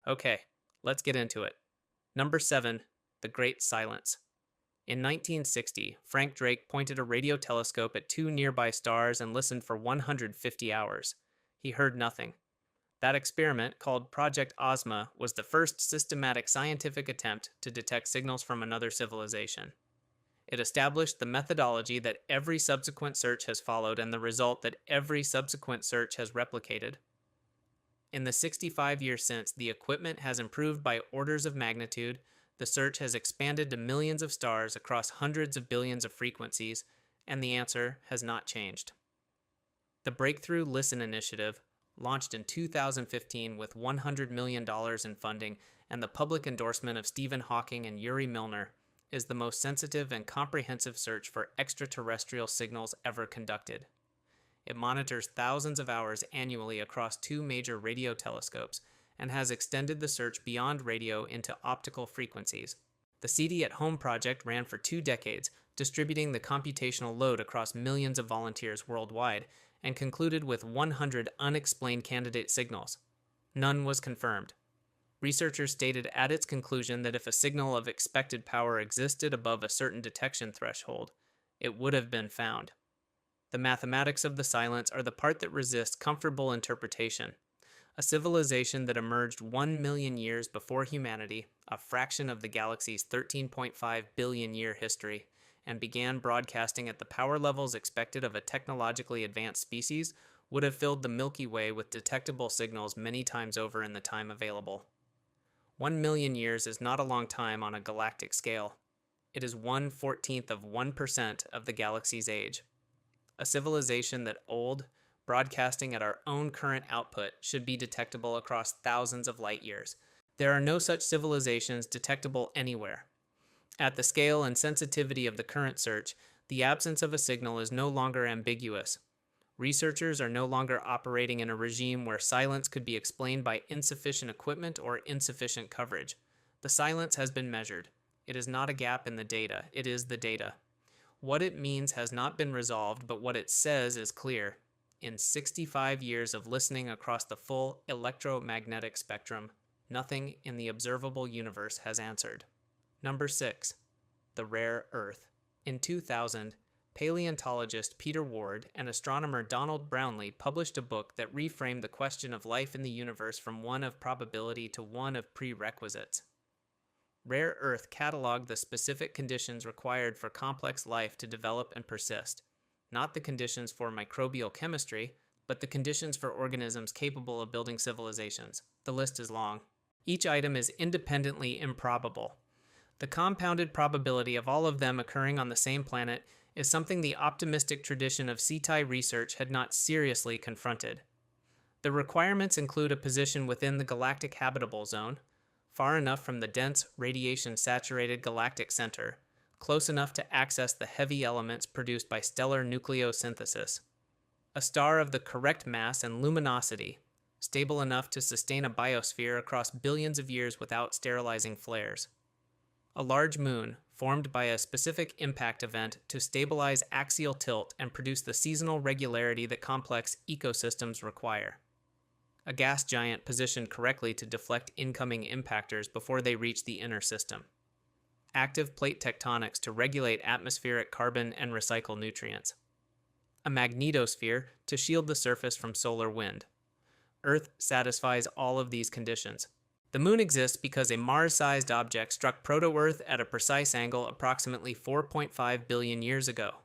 Okay, let's get into it. Number 7, the Great Silence. In 1960, Frank Drake pointed a radio telescope at two nearby stars and listened for 150 hours. He heard nothing. That experiment, called Project Ozma, was the first systematic scientific attempt to detect signals from another civilization. It established the methodology that every subsequent search has followed and the result that every subsequent search has replicated. In the 65 years since, the equipment has improved by orders of magnitude, the search has expanded to millions of stars across hundreds of billions of frequencies, and the answer has not changed. The Breakthrough Listen initiative, launched in 2015 with $100 million in funding and the public endorsement of Stephen Hawking and Yuri Milner, is the most sensitive and comprehensive search for extraterrestrial signals ever conducted. It monitors thousands of hours annually across two major radio telescopes and has extended the search beyond radio into optical frequencies. The CD at Home project ran for 2 decades, distributing the computational load across millions of volunteers worldwide, and concluded with 100 unexplained candidate signals. None was confirmed. Researchers stated at its conclusion that if a signal of expected power existed above a certain detection threshold, it would have been found. The mathematics of the silence are the part that resists comfortable interpretation. A civilization that emerged 1 million years before humanity, a fraction of the galaxy's 13.5 billion year history, and began broadcasting at the power levels expected of a technologically advanced species, would have filled the Milky Way with detectable signals many times over in the time available. 1 million years is not a long time on a galactic scale. It is 1/14 of 1% of the galaxy's age. A civilization that old, broadcasting at our own current output, should be detectable across thousands of light years. There are no such civilizations detectable anywhere. At the scale and sensitivity of the current search, the absence of a signal is no longer ambiguous. Researchers are no longer operating in a regime where silence could be explained by insufficient equipment or insufficient coverage. The silence has been measured. It is not a gap in the data, it is the data. What it means has not been resolved, but what it says is clear. In 65 years of listening across the full electromagnetic spectrum, nothing in the observable universe has answered. Number 6. The Rare Earth. In 2000, paleontologist Peter Ward and astronomer Donald Brownlee published a book that reframed the question of life in the universe from one of probability to one of prerequisites. Rare Earth cataloged the specific conditions required for complex life to develop and persist, not the conditions for microbial chemistry, but the conditions for organisms capable of building civilizations. The list is long. Each item is independently improbable. The compounded probability of all of them occurring on the same planet is something the optimistic tradition of CETI research had not seriously confronted. The requirements include a position within the galactic habitable zone, far enough from the dense, radiation-saturated galactic center, close enough to access the heavy elements produced by stellar nucleosynthesis, a star of the correct mass and luminosity, stable enough to sustain a biosphere across billions of years without sterilizing flares, a large moon formed by a specific impact event to stabilize axial tilt and produce the seasonal regularity that complex ecosystems require, a gas giant positioned correctly to deflect incoming impactors before they reach the inner system, active plate tectonics to regulate atmospheric carbon and recycle nutrients, a magnetosphere to shield the surface from solar wind. Earth satisfies all of these conditions. The moon exists because a Mars-sized object struck proto-Earth at a precise angle approximately 4.5 billion years ago.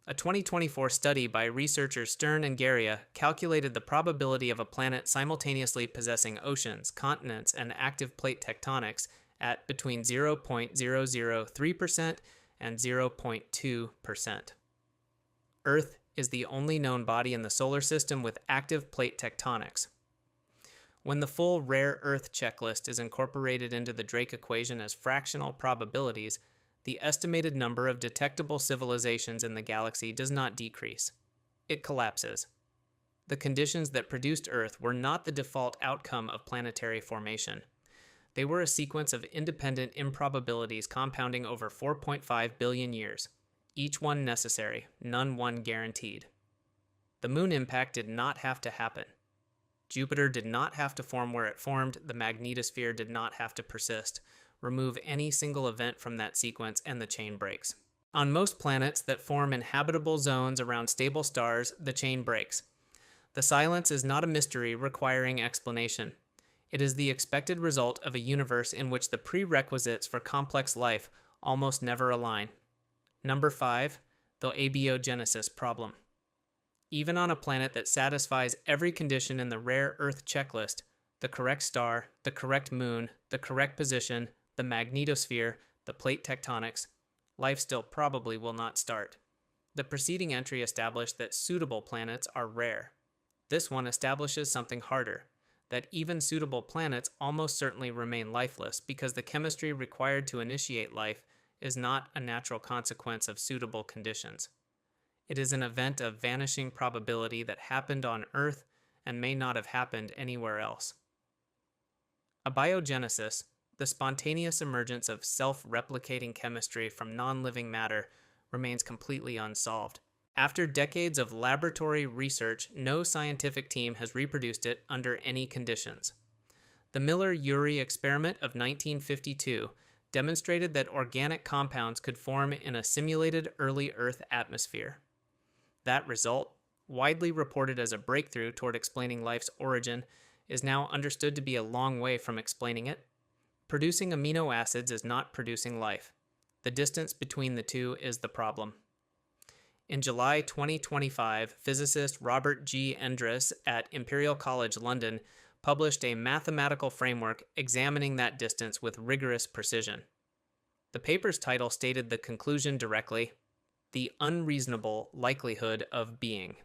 A 2024 study by researchers Stern and Garia calculated the probability of a planet simultaneously possessing oceans, continents, and active plate tectonics at between 0.003% and 0.2%. Earth is the only known body in the solar system with active plate tectonics. When the full rare Earth checklist is incorporated into the Drake equation as fractional probabilities, the estimated number of detectable civilizations in the galaxy does not decrease. It collapses. The conditions that produced Earth were not the default outcome of planetary formation. They were a sequence of independent improbabilities compounding over 4.5 billion years, each one necessary, none one guaranteed. The moon impact did not have to happen. Jupiter did not have to form where it formed, the magnetosphere did not have to persist. Remove any single event from that sequence and the chain breaks. On most planets that form inhabitable zones around stable stars, the chain breaks. The silence is not a mystery requiring explanation. It is the expected result of a universe in which the prerequisites for complex life almost never align. Number 5, the abiogenesis problem. Even on a planet that satisfies every condition in the rare Earth checklist, the correct star, the correct moon, the correct position, the magnetosphere, the plate tectonics, life still probably will not start. The preceding entry established that suitable planets are rare. This one establishes something harder, that even suitable planets almost certainly remain lifeless because the chemistry required to initiate life is not a natural consequence of suitable conditions. It is an event of vanishing probability that happened on Earth and may not have happened anywhere else. Abiogenesis, the spontaneous emergence of self-replicating chemistry from non-living matter, remains completely unsolved. After decades of laboratory research, no scientific team has reproduced it under any conditions. The Miller-Urey experiment of 1952 demonstrated that organic compounds could form in a simulated early Earth atmosphere. That result, widely reported as a breakthrough toward explaining life's origin, is now understood to be a long way from explaining it. Producing amino acids is not producing life. The distance between the two is the problem. In July 2025, physicist Robert G. Endres at Imperial College London published a mathematical framework examining that distance with rigorous precision. The paper's title stated the conclusion directly: the unreasonable likelihood of being.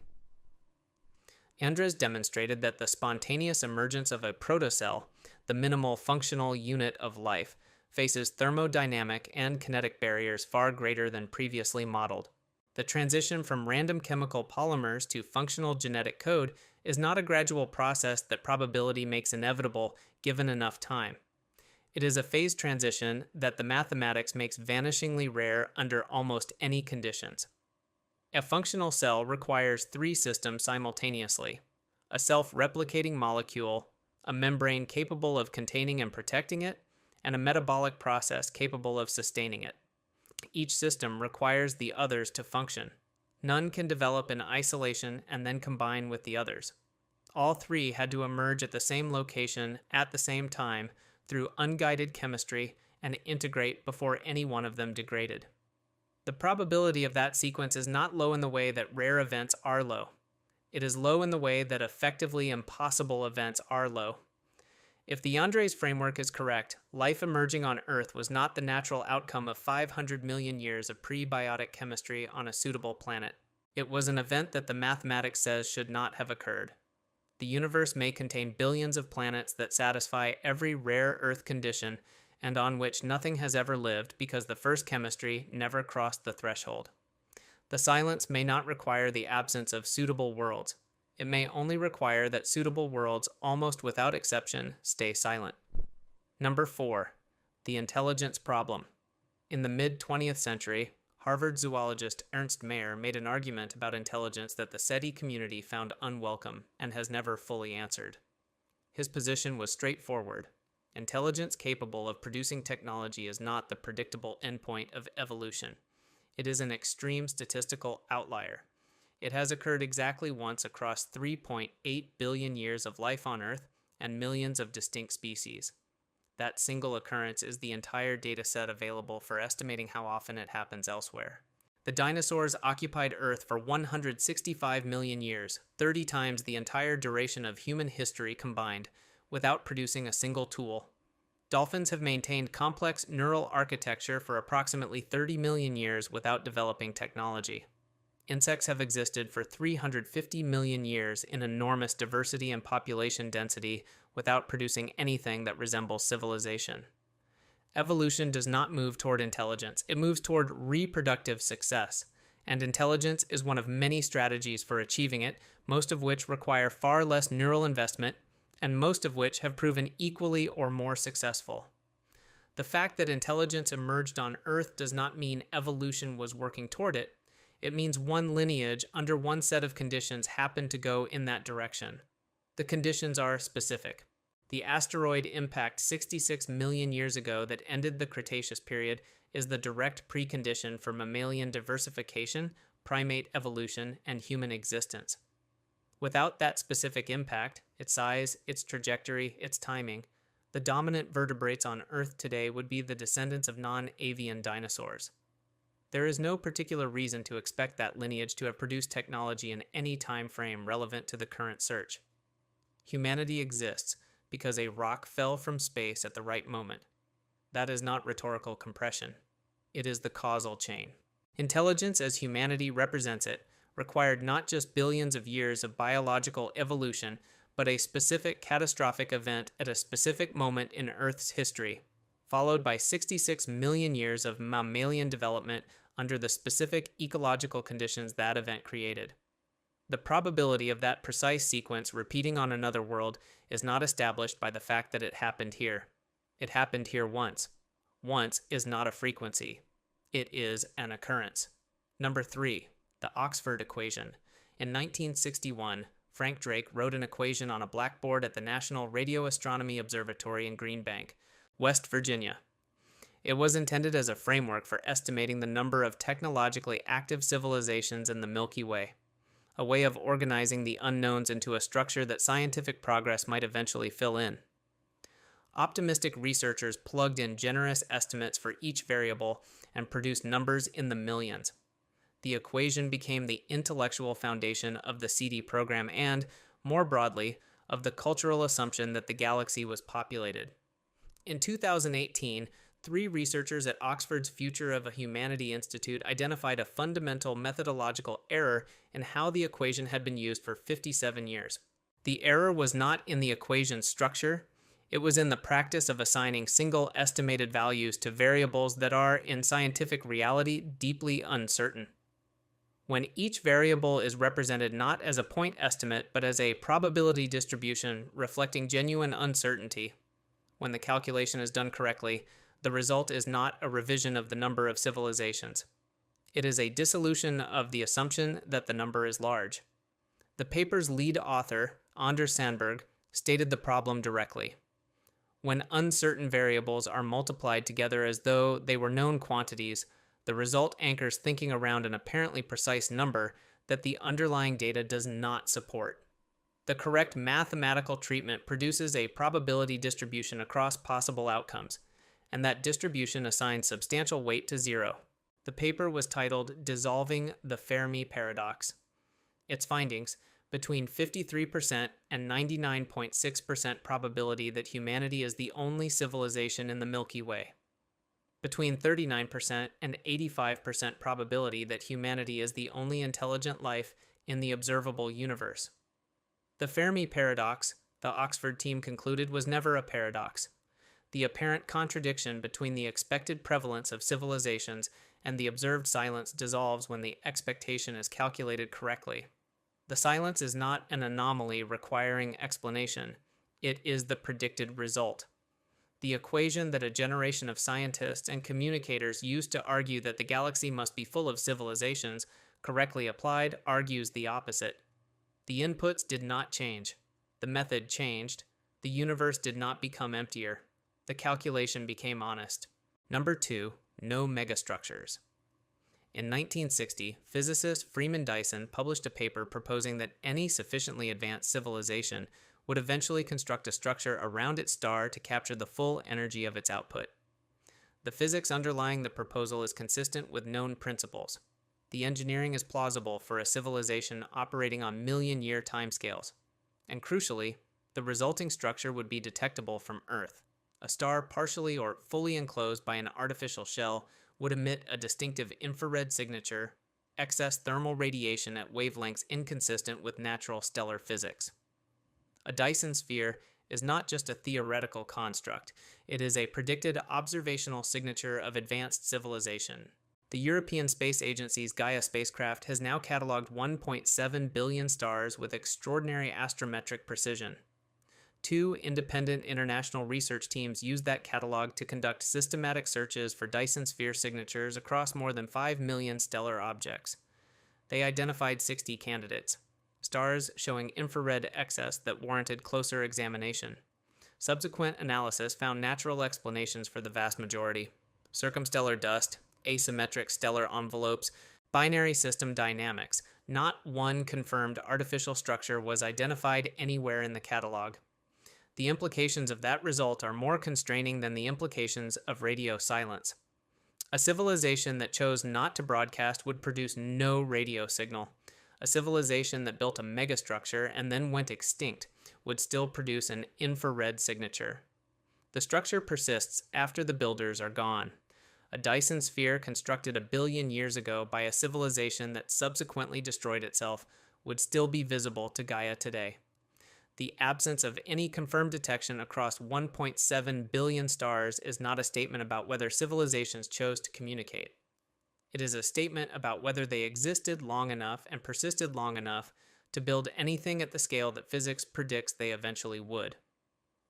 Endres demonstrated that the spontaneous emergence of a protocell, the minimal functional unit of life, faces thermodynamic and kinetic barriers far greater than previously modeled. The transition from random chemical polymers to functional genetic code is not a gradual process that probability makes inevitable given enough time. It is a phased transition that the mathematics makes vanishingly rare under almost any conditions. A functional cell requires 3 systems simultaneously: a self-replicating molecule, a membrane capable of containing and protecting it, and a metabolic process capable of sustaining it. Each system requires the others to function. None can develop in isolation and then combine with the others. All 3 had to emerge at the same location at the same time through unguided chemistry and integrate before any one of them degraded. The probability of that sequence is not low in the way that rare events are low. It is low in the way that effectively impossible events are low. If the Endres framework is correct, life emerging on Earth was not the natural outcome of 500 million years of prebiotic chemistry on a suitable planet. It was an event that the mathematics says should not have occurred. The universe may contain billions of planets that satisfy every rare Earth condition and on which nothing has ever lived because the first chemistry never crossed the threshold. The silence may not require the absence of suitable worlds. It may only require that suitable worlds, almost without exception, stay silent. Number 4, the intelligence problem. In the mid-20th century, Harvard zoologist Ernst Mayr made an argument about intelligence that the SETI community found unwelcome and has never fully answered. His position was straightforward. Intelligence capable of producing technology is not the predictable endpoint of evolution. It is an extreme statistical outlier. It has occurred exactly once across 3.8 billion years of life on Earth and millions of distinct species. That single occurrence is the entire data set available for estimating how often it happens elsewhere. The dinosaurs occupied Earth for 165 million years, 30 times the entire duration of human history combined, without producing a single tool. Dolphins have maintained complex neural architecture for approximately 30 million years without developing technology. Insects have existed for 350 million years in enormous diversity and population density without producing anything that resembles civilization. Evolution does not move toward intelligence. It moves toward reproductive success, and intelligence is one of many strategies for achieving it, most of which require far less neural investment, and most of which have proven equally or more successful. The fact that intelligence emerged on Earth does not mean evolution was working toward it. It means one lineage under one set of conditions happened to go in that direction. The conditions are specific. The asteroid impact 66 million years ago that ended the Cretaceous period is the direct precondition for mammalian diversification, primate evolution, and human existence. Without that specific impact, its size, its trajectory, its timing, the dominant vertebrates on Earth today would be the descendants of non-avian dinosaurs. There is no particular reason to expect that lineage to have produced technology in any time frame relevant to the current search. Humanity exists because a rock fell from space at the right moment. That is not rhetorical compression. It is the causal chain. Intelligence as humanity represents it required not just billions of years of biological evolution, but a specific catastrophic event at a specific moment in Earth's history, followed by 66 million years of mammalian development under the specific ecological conditions that event created. The probability of that precise sequence repeating on another world is not established by the fact that it happened here. It happened here once. Once is not a frequency. It is an occurrence. Number 3, the Oxford equation. In 1961, Frank Drake wrote an equation on a blackboard at the National Radio Astronomy Observatory in Green Bank, West Virginia. It was intended as a framework for estimating the number of technologically active civilizations in the Milky Way, a way of organizing the unknowns into a structure that scientific progress might eventually fill in. Optimistic researchers plugged in generous estimates for each variable and produced numbers in the millions. The equation became the intellectual foundation of the CD program and, more broadly, of the cultural assumption that the galaxy was populated. In 2018, 3 researchers at Oxford's Future of Humanity Institute identified a fundamental methodological error in how the equation had been used for 57 years. The error was not in the equation's structure. It was in the practice of assigning single estimated values to variables that are, in scientific reality, deeply uncertain. When each variable is represented not as a point estimate but as a probability distribution reflecting genuine uncertainty, when the calculation is done correctly, the result is not a revision of the number of civilizations. It is a dissolution of the assumption that the number is large. The paper's lead author, Anders Sandberg, stated the problem directly. When uncertain variables are multiplied together as though they were known quantities, the result anchors thinking around an apparently precise number that the underlying data does not support. The correct mathematical treatment produces a probability distribution across possible outcomes, and that distribution assigns substantial weight to 0. The paper was titled Dissolving the Fermi Paradox. Its findings, between 53% and 99.6% probability that humanity is the only civilization in the Milky Way, between 39% and 85% probability that humanity is the only intelligent life in the observable universe. The Fermi paradox, the Oxford team concluded, was never a paradox. The apparent contradiction between the expected prevalence of civilizations and the observed silence dissolves when the expectation is calculated correctly. The silence is not an anomaly requiring explanation. It is the predicted result. The equation that a generation of scientists and communicators used to argue that the galaxy must be full of civilizations, correctly applied, argues the opposite. The inputs did not change. The method changed. The universe did not become emptier. The calculation became honest. Number 2, no megastructures. In 1960, physicist Freeman Dyson published a paper proposing that any sufficiently advanced civilization would eventually construct a structure around its star to capture the full energy of its output. The physics underlying the proposal is consistent with known principles. The engineering is plausible for a civilization operating on million-year timescales. And crucially, the resulting structure would be detectable from Earth. A star partially or fully enclosed by an artificial shell would emit a distinctive infrared signature, excess thermal radiation at wavelengths inconsistent with natural stellar physics. A Dyson sphere is not just a theoretical construct, it is a predicted observational signature of advanced civilization. The European Space Agency's Gaia spacecraft has now cataloged 1.7 billion stars with extraordinary astrometric precision. 2 independent international research teams used that catalog to conduct systematic searches for Dyson sphere signatures across more than 5 million stellar objects. They identified 60 candidates. stars showing infrared excess that warranted closer examination. Subsequent analysis found natural explanations for the vast majority: circumstellar dust, asymmetric stellar envelopes, binary system dynamics. Not one confirmed artificial structure was identified anywhere in the catalog. The implications of that result are more constraining than the implications of radio silence. A civilization that chose not to broadcast would produce no radio signal. A civilization that built a megastructure and then went extinct would still produce an infrared signature. The structure persists after the builders are gone. A Dyson sphere constructed 1 billion years ago by a civilization that subsequently destroyed itself would still be visible to Gaia today. The absence of any confirmed detection across 1.7 billion stars is not a statement about whether civilizations chose to communicate. It is a statement about whether they existed long enough and persisted long enough to build anything at the scale that physics predicts they eventually would.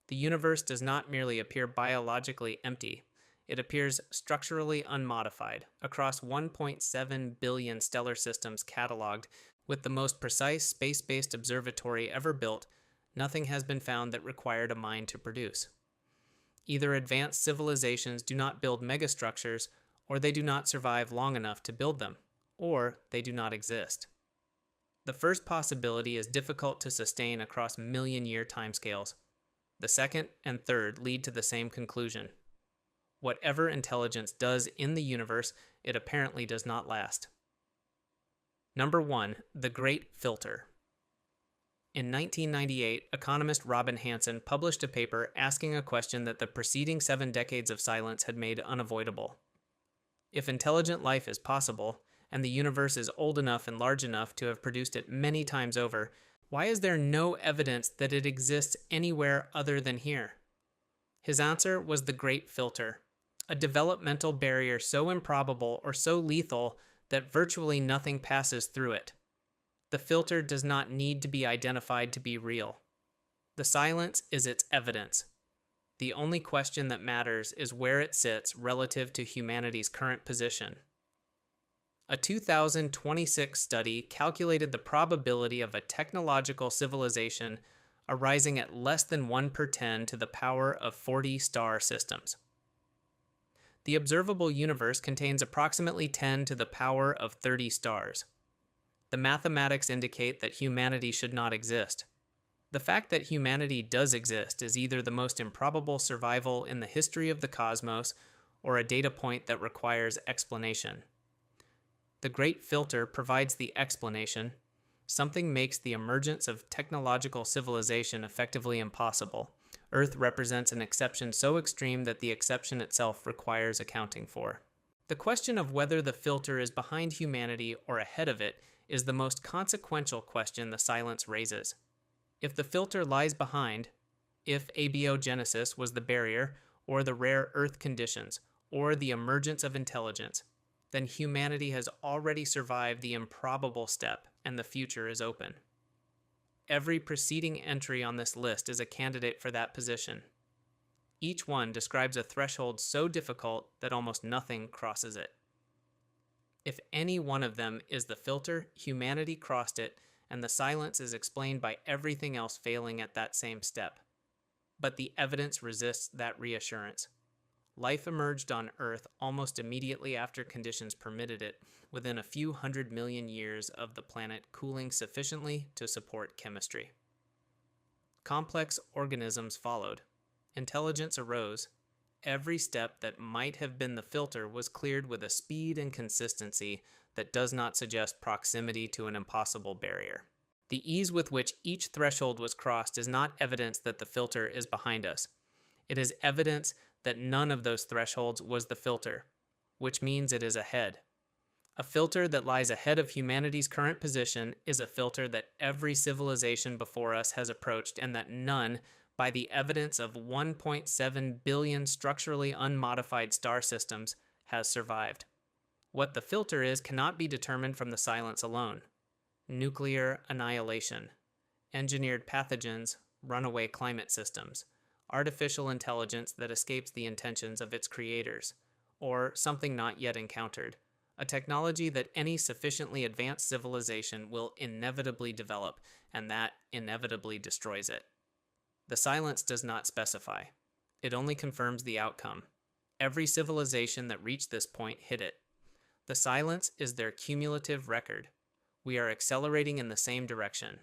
The universe does not merely appear biologically empty. It appears structurally unmodified across 1.7 billion stellar systems cataloged. With the most precise space-based observatory ever built, nothing has been found that required a mind to produce. Either advanced civilizations do not build megastructures, or they do not survive long enough to build them, or they do not exist. The first possibility is difficult to sustain across million-year timescales. The second and third lead to the same conclusion. Whatever intelligence does in the universe, it apparently does not last. Number 1. The Great Filter. In 1998, economist Robin Hanson published a paper asking a question that the preceding 7 decades of silence had made unavoidable. If intelligent life is possible, and the universe is old enough and large enough to have produced it many times over, why is there no evidence that it exists anywhere other than here? His answer was the Great Filter, a developmental barrier so improbable or so lethal that virtually nothing passes through it. The filter does not need to be identified to be real. The silence is its evidence. The only question that matters is where it sits relative to humanity's current position. A 2026 study calculated the probability of a technological civilization arising at less than 1 per 10 to the power of 40 star systems. The observable universe contains approximately 10 to the power of 30 stars. The mathematics indicate that humanity should not exist. The fact that humanity does exist is either the most improbable survival in the history of the cosmos or a data point that requires explanation. The Great Filter provides the explanation. Something makes the emergence of technological civilization effectively impossible. Earth represents an exception so extreme that the exception itself requires accounting for. The question of whether the filter is behind humanity or ahead of it is the most consequential question the silence raises. If the filter lies behind, if abiogenesis was the barrier, or the rare Earth conditions, or the emergence of intelligence, then humanity has already survived the improbable step and the future is open. Every preceding entry on this list is a candidate for that position. Each one describes a threshold so difficult that almost nothing crosses it. If any one of them is the filter, humanity crossed it, and the silence is explained by everything else failing at that same step. But the evidence resists that reassurance. Life emerged on Earth almost immediately after conditions permitted it, within a few 100 million years of the planet cooling sufficiently to support chemistry. Complex organisms followed. Intelligence arose. Every step that might have been the filter was cleared with a speed and consistency that does not suggest proximity to an impossible barrier. The ease with which each threshold was crossed is not evidence that the filter is behind us. It is evidence that none of those thresholds was the filter, which means it is ahead. A filter that lies ahead of humanity's current position is a filter that every civilization before us has approached and that none, by the evidence of 1.7 billion structurally unmodified star systems, has survived. What the filter is cannot be determined from the silence alone. Nuclear annihilation, engineered pathogens, runaway climate systems, artificial intelligence that escapes the intentions of its creators, or something not yet encountered, a technology that any sufficiently advanced civilization will inevitably develop, and that inevitably destroys it. The silence does not specify. It only confirms the outcome. Every civilization that reached this point hit it. The silence is their cumulative record. We are accelerating in the same direction.